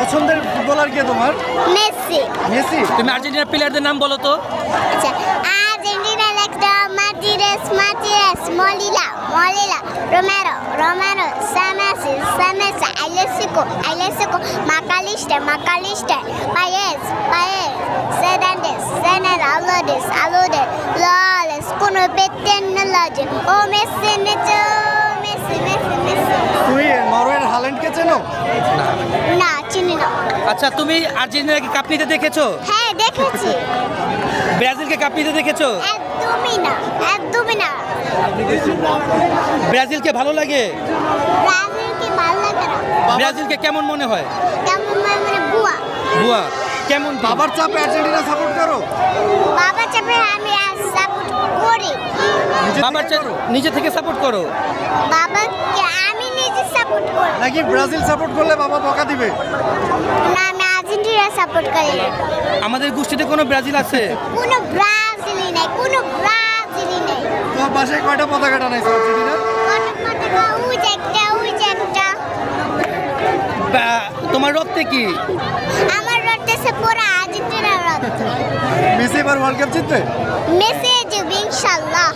পছন্দের ফুটবলার কে তোমার? Messi. Messi. তুমি আর্জেন্টিনার প্লেয়ারদের নাম বলো তো। আচ্ছা, আর্জেন্টিনা লেকটা মার্টিনেস, মলিলা, রোমেরো, সামেসি, আইলেসিকো, মাকালিস্টার, পায়েস, সেদান্ডেস, আলুদে, ললেস, কোনো পেটেনলজি, ও মেসি নেচো, মেসি। তুমি নরওয়ের হাল্যান্ডকে চেনো? না, চিনি না। আচ্ছা, তুমি আর্জেন্টিনাকে কাপ নিতে দেখেছো? হ্যাঁ, দেখেছি। ব্রাজিলকে কাপ নিতে দেখেছো? একদমই না। ব্রাজিলকে ভালো লাগে? ব্রাজিলকে ভালো লাগে না। ব্রাজিলকে কেমন মনে হয়? কেমন মানে বুয়া। বুয়া কেমন? বাবার চাপে আর্জেন্টিনা সাপোর্ট করো? বাবা চাপে আমি সাপোর্ট করি। বাবার নিজে থেকে সাপোর্ট করো? বাবাকে আমি নিজে সাপোর্ট করি। নাকি ব্রাজিল সাপোর্ট করলে বাবা বকা দিবে? না, আমি আর্জেন্টিনা সাপোর্ট করি। আমাদের গোষ্ঠীতে কোনো ব্রাজিল আছে? কোনো ব্রাজিলই নাই। তোমার বাসায় কয়টা পতাকা টানাইছো আর্জেন্টিনার? ওই যে একটা। তোমার রক্তে কি? আমার রক্তে পুরো আর্জেন্টিনার রক্ত। মেসি এবার ওয়ার্ল্ড কাপ জিতবে? মেসি জিতবে ইনশাআল্লাহ।